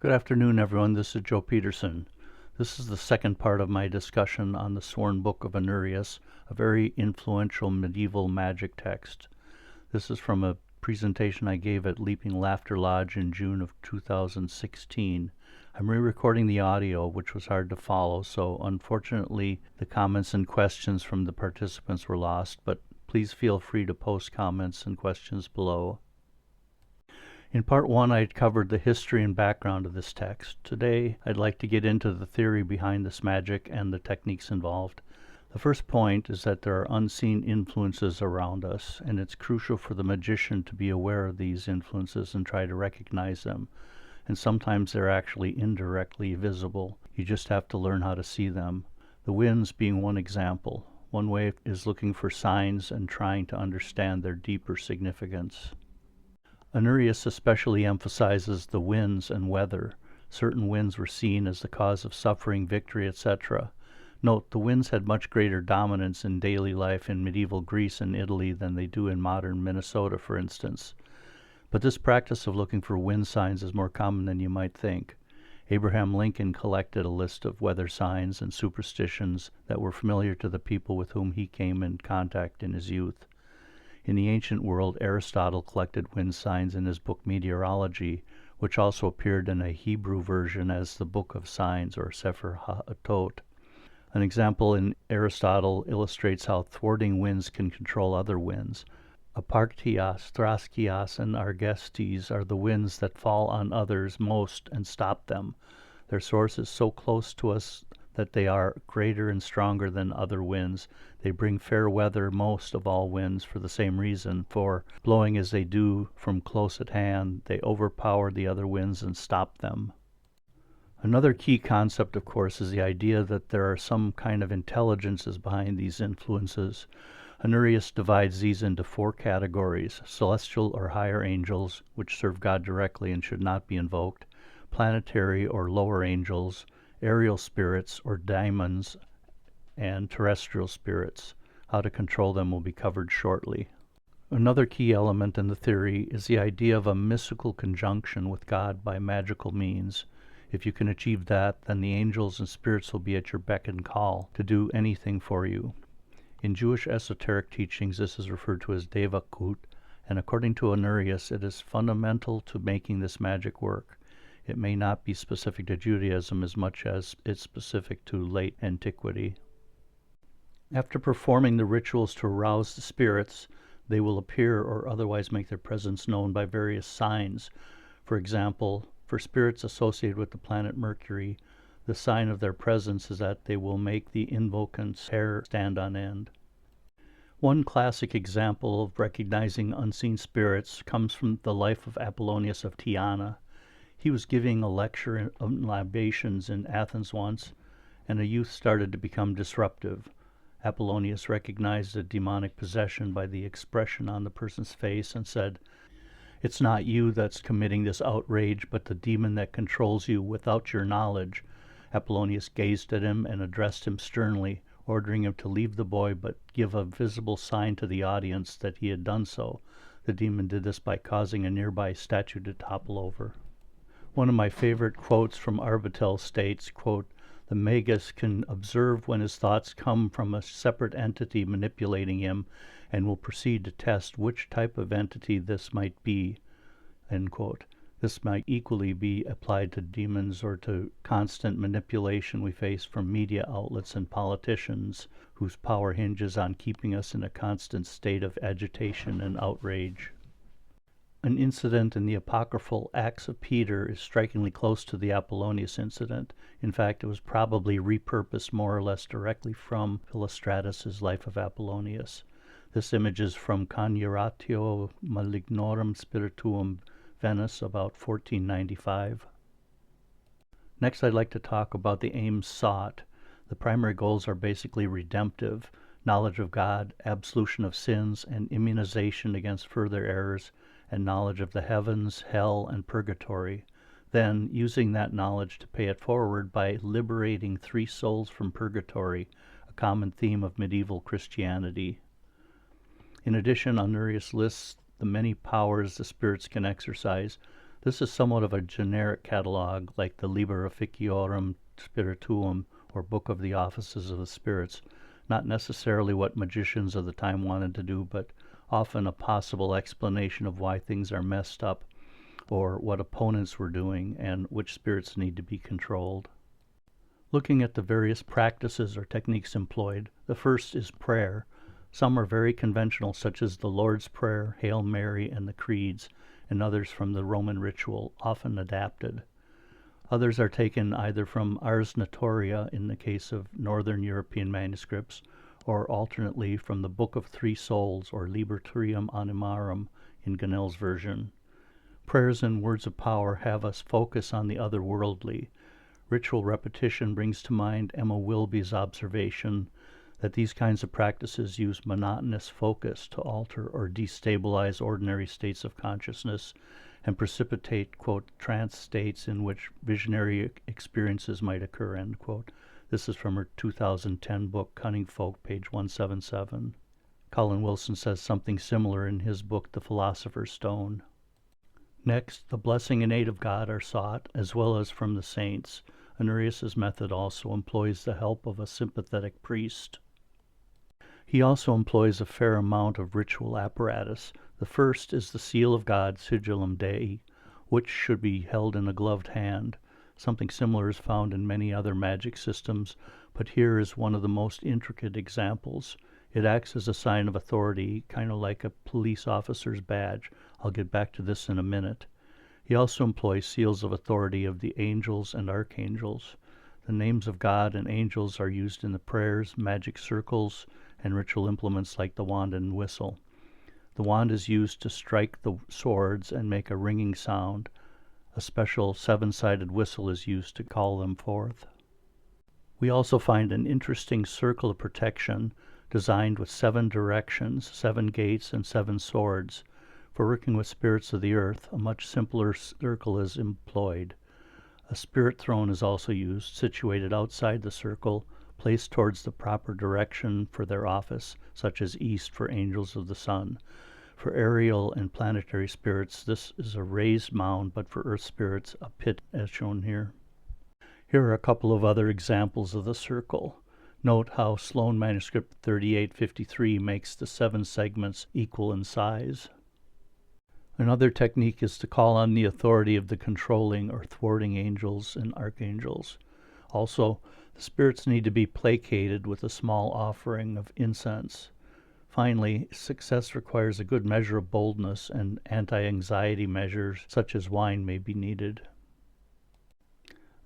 Good afternoon, everyone. This is Joe Peterson. This is the second part of my discussion on the Sworn Book of Honorius, a very influential medieval magic text. This is from a presentation I gave at Leaping Laughter Lodge in June of 2016. I'm re-recording the audio, which was hard to follow, so unfortunately the comments and questions from the participants were lost, but please feel free to post comments and questions below. In part 1, I had covered the history and background of this text. Today, I'd like to get into the theory behind this magic and the techniques involved. The first point is that there are unseen influences around us, and it's crucial for the magician to be aware of these influences and try to recognize them. And sometimes they're actually indirectly visible. You just have to learn how to see them. The winds being one example. One way is looking for signs and trying to understand their deeper significance. Honorius especially emphasizes the winds and weather. Certain winds were seen as the cause of suffering, victory, etc. Note, the winds had much greater dominance in daily life in medieval Greece and Italy than they do in modern Minnesota, for instance. But this practice of looking for wind signs is more common than you might think. Abraham Lincoln collected a list of weather signs and superstitions that were familiar to the people with whom he came in contact in his youth. In the ancient world, Aristotle collected wind signs in his book Meteorology, which also appeared in a Hebrew version as the Book of Signs, or Sefer HaTot. An example in Aristotle illustrates how thwarting winds can control other winds. Apparatus, Thraskias, and Argestes are the winds that fall on others most and stop them. Their source is so close to us that they are greater and stronger than other winds. They bring fair weather most of all winds for the same reason, for, blowing as they do from close at hand, they overpower the other winds and stop them. Another key concept, of course, is the idea that there are some kind of intelligences behind these influences. Honorius divides these into 4 categories: celestial or higher angels, which serve God directly and should not be invoked; planetary or lower angels; aerial spirits or daemons; and terrestrial spirits. How to control them will be covered shortly. Another key element in the theory is the idea of a mystical conjunction with God by magical means. If you can achieve that, then the angels and spirits will be at your beck and call to do anything for you. In Jewish esoteric teachings, this is referred to as devakut, and according to Honorius, it is fundamental to making this magic work. It may not be specific to Judaism as much as it's specific to late antiquity. After performing the rituals to arouse the spirits, they will appear or otherwise make their presence known by various signs. For example, for spirits associated with the planet Mercury, the sign of their presence is that they will make the invocant's hair stand on end. One classic example of recognizing unseen spirits comes from the life of Apollonius of Tyana. He was giving a lecture on libations in Athens once, and a youth started to become disruptive. Apollonius recognized a demonic possession by the expression on the person's face and said, "It's not you that's committing this outrage, but the demon that controls you without your knowledge." Apollonius gazed at him and addressed him sternly, ordering him to leave the boy but give a visible sign to the audience that he had done so. The demon did this by causing a nearby statue to topple over. One of my favorite quotes from Arbatel states, quote, "The magus can observe when his thoughts come from a separate entity manipulating him, and will proceed to test which type of entity this might be," end quote. This might equally be applied to demons or to constant manipulation we face from media outlets and politicians, whose power hinges on keeping us in a constant state of agitation and outrage. An incident in the apocryphal Acts of Peter is strikingly close to the Apollonius incident. In fact, it was probably repurposed more or less directly from Philostratus' Life of Apollonius. This image is from Coniuratio Malignorum Spirituum, Venice, about 1495. Next, I'd like to talk about the aims sought. The primary goals are basically redemptive: knowledge of God, absolution of sins, and immunization against further errors, and knowledge of the heavens, hell, and purgatory. Then, using that knowledge to pay it forward by liberating 3 souls from purgatory, a common theme of medieval Christianity. In addition, Honorius lists the many powers the spirits can exercise. This is somewhat of a generic catalog, like the Liber Officiorum Spirituum or Book of the Offices of the Spirits, not necessarily what magicians of the time wanted to do, but often a possible explanation of why things are messed up, or what opponents were doing, and which spirits need to be controlled. Looking at the various practices or techniques employed, the first is prayer. Some are very conventional, such as the Lord's Prayer, Hail Mary, and the Creeds, and others from the Roman ritual, often adapted. Others are taken either from Ars Notoria in the case of Northern European manuscripts, or alternately from the Book of Three Souls, or Liber Trium Animarum in Gunnell's version. Prayers and words of power have us focus on the otherworldly. Ritual repetition brings to mind Emma Wilby's observation that these kinds of practices use monotonous focus to alter or destabilize ordinary states of consciousness and precipitate, quote, trance states in which visionary experiences might occur, end quote. This is from her 2010 book, Cunning Folk, page 177. Colin Wilson says something similar in his book, The Philosopher's Stone. Next, the blessing and aid of God are sought, as well as from the saints. Honorius's method also employs the help of a sympathetic priest. He also employs a fair amount of ritual apparatus. The first is the seal of God, Sigillum Dei, which should be held in a gloved hand. Something similar is found in many other magic systems, but here is one of the most intricate examples. It acts as a sign of authority, kind of like a police officer's badge. I'll get back to this in a minute. He also employs seals of authority of the angels and archangels. The names of God and angels are used in the prayers, magic circles, and ritual implements like the wand and whistle. The wand is used to strike the swords and make a ringing sound. A special seven-sided whistle is used to call them forth. We also find an interesting circle of protection designed with 7 directions, 7 gates, and 7 swords. For working with spirits of the earth, a much simpler circle is employed. A spirit throne is also used, situated outside the circle, placed towards the proper direction for their office, such as east for angels of the sun. For aerial and planetary spirits, this is a raised mound, but for earth spirits, a pit, as shown here. Here are a couple of other examples of the circle. Note how Sloan manuscript 3853 makes the 7 segments equal in size. Another technique is to call on the authority of the controlling or thwarting angels and archangels. Also, the spirits need to be placated with a small offering of incense. Finally, success requires a good measure of boldness, and anti-anxiety measures such as wine may be needed.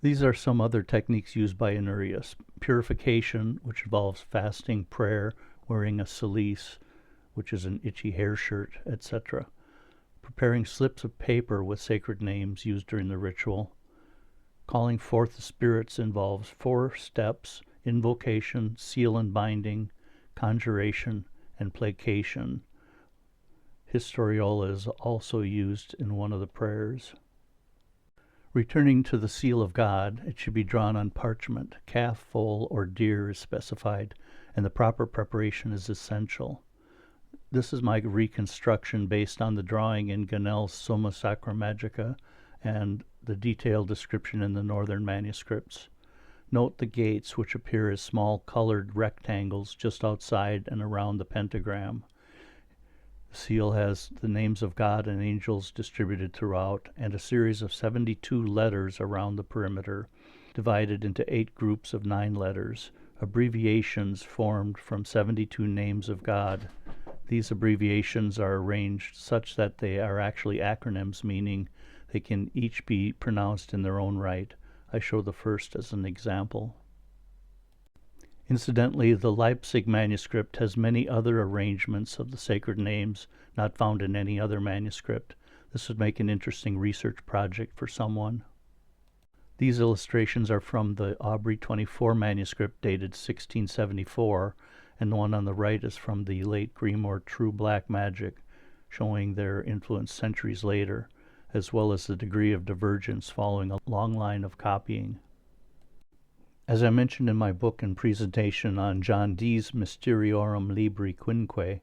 These are some other techniques used by Honorius. Purification, which involves fasting, prayer, wearing a cilice, which is an itchy hair shirt, etc. Preparing slips of paper with sacred names used during the ritual. Calling forth the spirits involves 4 steps: invocation, seal and binding, conjuration, and placation. Historiola is also used in one of the prayers. Returning to the seal of God, it should be drawn on parchment. Calf, foal, or deer is specified, and the proper preparation is essential. This is my reconstruction based on the drawing in Gunnell's Summa Sacra Magica and the detailed description in the northern manuscripts. Note the gates, which appear as small colored rectangles just outside and around the pentagram. The seal has the names of God and angels distributed throughout, and a series of 72 letters around the perimeter, divided into 8 groups of 9 letters, abbreviations formed from 72 names of God. These abbreviations are arranged such that they are actually acronyms, meaning they can each be pronounced in their own right. I show the first as an example. Incidentally, the Leipzig manuscript has many other arrangements of the sacred names not found in any other manuscript. This would make an interesting research project for someone. These illustrations are from the Aubrey 24 manuscript dated 1674, and the one on the right is from the late Grimoire True Black Magic, showing their influence centuries later, as well as the degree of divergence following a long line of copying. As I mentioned in my book and presentation on John Dee's Mysteriorum Libri Quinque,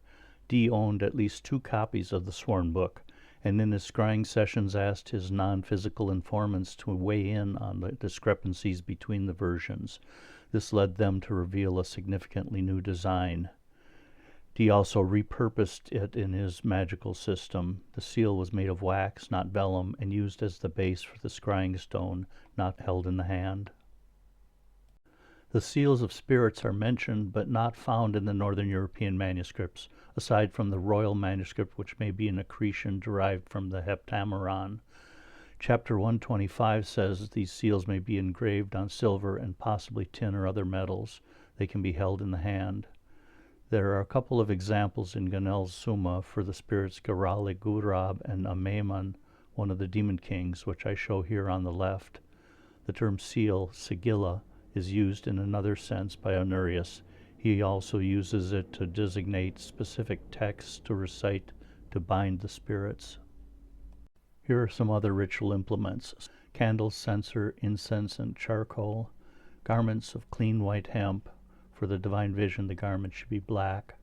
Dee owned at least 2 copies of the Sworn Book, and in his scrying sessions asked his non-physical informants to weigh in on the discrepancies between the versions. This led them to reveal a significantly new design. He also repurposed it in his magical system. The seal was made of wax, not vellum, and used as the base for the scrying stone, not held in the hand. The seals of spirits are mentioned, but not found in the Northern European manuscripts, aside from the royal manuscript, which may be an accretion derived from the Heptameron. Chapter 125 says these seals may be engraved on silver and possibly tin or other metals. They can be held in the hand. There are a couple of examples in Ganel's Summa for the spirits Garali Gurab and Amaimon, one of the demon kings, which I show here on the left. The term seal, sigilla, is used in another sense by Honorius. He also uses it to designate specific texts to recite to bind the spirits. Here are some other ritual implements: candles, censer, incense, and charcoal, garments of clean white hemp. For the divine vision, the garment should be black,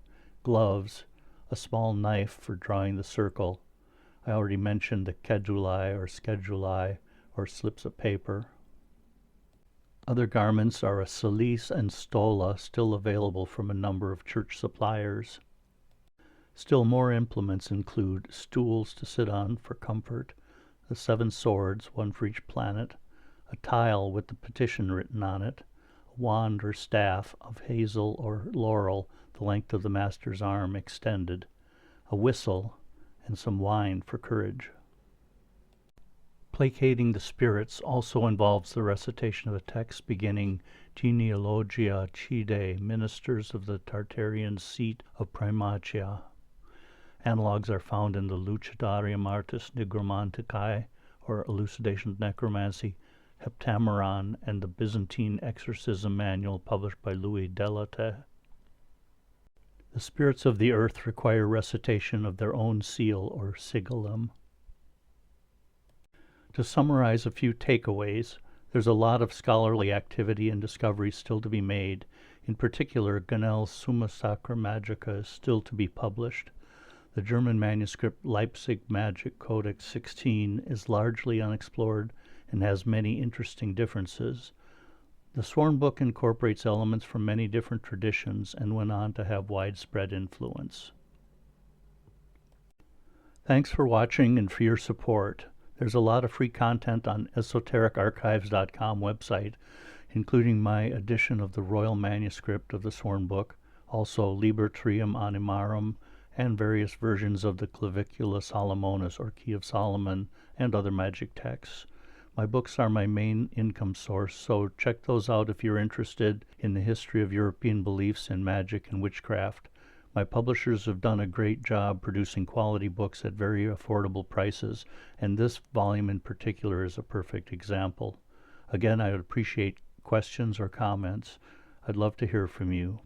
gloves, a small knife for drawing the circle. I already mentioned the cedulae or schedulae, or slips of paper. Other garments are a cilice and stola, still available from a number of church suppliers. Still more implements include stools to sit on for comfort, the 7 swords, one for each planet, a tile with the petition written on it, a wand or staff of hazel or laurel, the length of the master's arm extended, a whistle, and some wine for courage. Placating the spirits also involves the recitation of a text beginning Genealogia Chide, ministers of the Tartarian seat of Primachia. Analogues are found in the Lucidarium Artis Nigromanticae, or Elucidation of Necromancy, Heptameron, and the Byzantine Exorcism Manual published by Louis Delate. The spirits of the earth require recitation of their own seal or sigillum. To summarize a few takeaways, there's a lot of scholarly activity and discoveries still to be made. In particular, Ganel's Summa Sacra Magica is still to be published. The German manuscript Leipzig Magic Codex 16 is largely unexplored and has many interesting differences. The Sworn Book incorporates elements from many different traditions and went on to have widespread influence. Thanks for watching and for your support. There's a lot of free content on esotericarchives.com website, including my edition of the royal manuscript of the Sworn Book, also Liber Trium Animarum, and various versions of the Clavicula Solomonis, or Key of Solomon, and other magic texts. My books are my main income source, so check those out if you're interested in the history of European beliefs in magic and witchcraft. My publishers have done a great job producing quality books at very affordable prices, and this volume in particular is a perfect example. Again, I would appreciate questions or comments. I'd love to hear from you.